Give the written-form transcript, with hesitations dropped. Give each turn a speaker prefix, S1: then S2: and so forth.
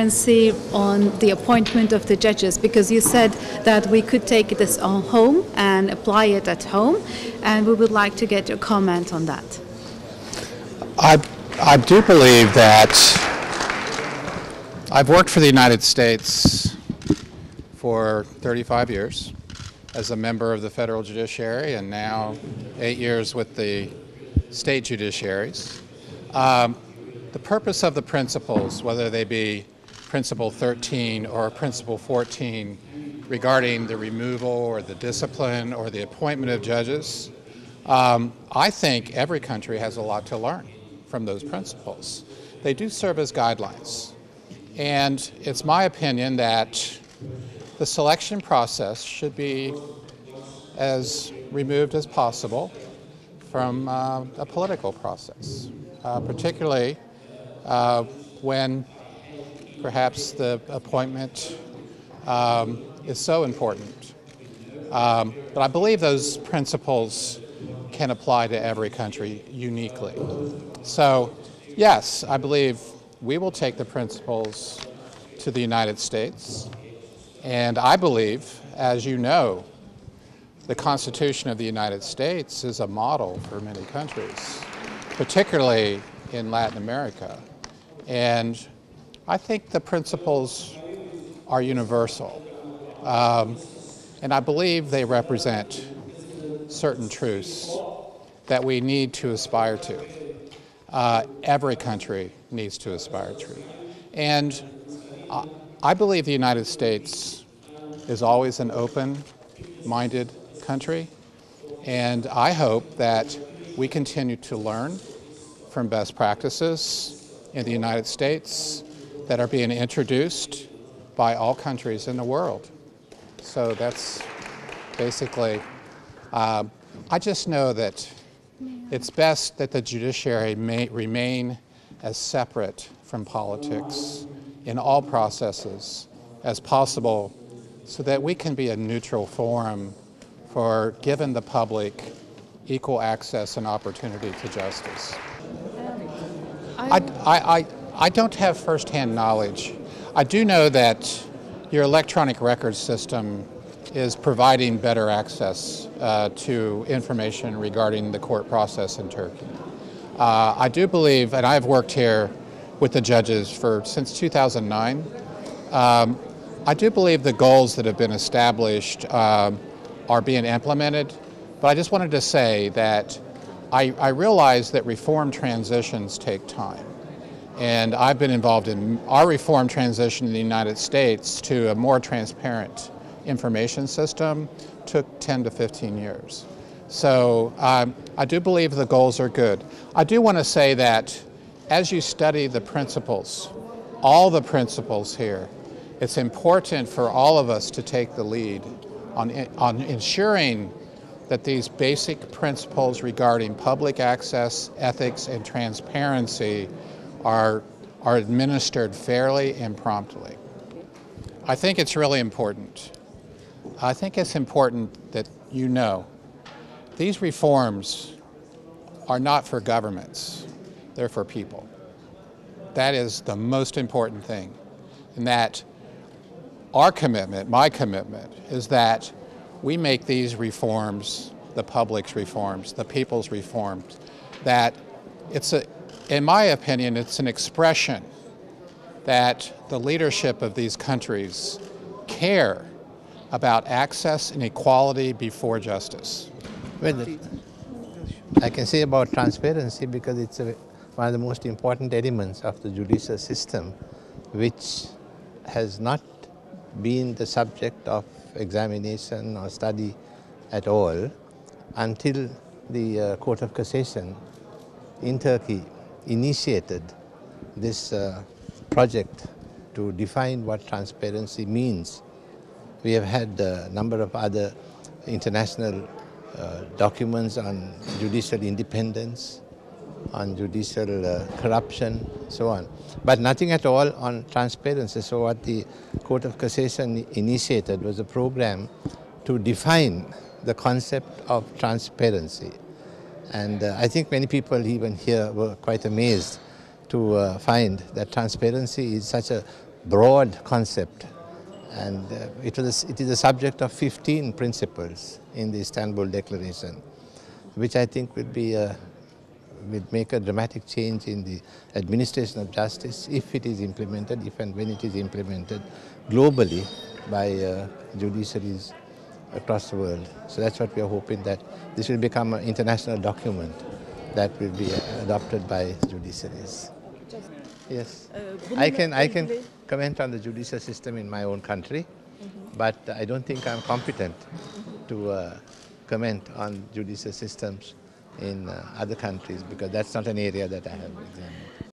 S1: transparency on the appointment of the judges? Because you said that we could take this on home and apply it at home, and we would like to get your comment on that.
S2: I do believe that I've worked for the United States for 35 years as a member of the federal judiciary, and now 8 years with the state judiciaries. The purpose of the principles, whether they be Principle 13 or Principle 14 regarding the removal or the discipline or the appointment of judges, I think every country has a lot to learn from those principles. They do serve as guidelines. And it's my opinion that the selection process should be as removed as possible from a political process, particularly when perhaps the appointment is so important. But I believe those principles can apply to every country uniquely. So, yes, I believe we will take the principles to the United States, and I believe, as you know, the Constitution of the United States is a model for many countries, particularly in Latin America. And I think the principles are universal. And I believe they represent certain truths that we need to aspire to. Every country needs to aspire to. And I believe the United States is always an open-minded country, and I hope that we continue to learn from best practices in the United States that are being introduced by all countries in the world. So that's basically, I just know that it's best that the judiciary may remain as separate from politics in all processes as possible so that we can be a neutral forum for giving the public equal access and opportunity to justice. I don't have firsthand knowledge. I do know that your electronic records system is providing better access to information regarding the court process in Turkey. I do believe, and I've worked here with the judges since 2009, I do believe the goals that have been established are being implemented, but I just wanted to say that I realize that reform transitions take time. And I've been involved in our reform transition in the United States to a more transparent information system took 10 to 15 years. So I do believe the goals are good. I do want to say that as you study the principles, all the principles here, it's important for all of us to take the lead on ensuring that these basic principles regarding public access, ethics, and transparency are administered fairly and promptly. I think it's really important. I think it's important that you know these reforms are not for governments, they're for people. That is the most important thing. And that our commitment, my commitment, is that we make these reforms, the public's reforms, the people's reforms, that in my opinion, it's an expression that the leadership of these countries care about access and equality before justice.
S3: Well, I can say about transparency because it's one of the most important elements of the judicial system, which has not been the subject of examination or study at all until the Court of Cassation in Turkey initiated this project to define what transparency means. We have had a number of other international documents on judicial independence, on judicial corruption, so on, but nothing at all on transparency. So what the Court of Cassation initiated was a program to define the concept of transparency. And I think many people even here were quite amazed to find that transparency is such a broad concept, and it is the subject of 15 principles in the Istanbul Declaration, which I think will make a dramatic change in the administration of justice if it is implemented, if and when it is implemented globally by judiciaries across the world. So that's what we are hoping, that this will become an international document that will be adopted by judiciaries. Yes, I can comment on the judicial system in my own country, but I don't think I'm competent to comment on judicial systems in other countries, because that's not an area that I have examined.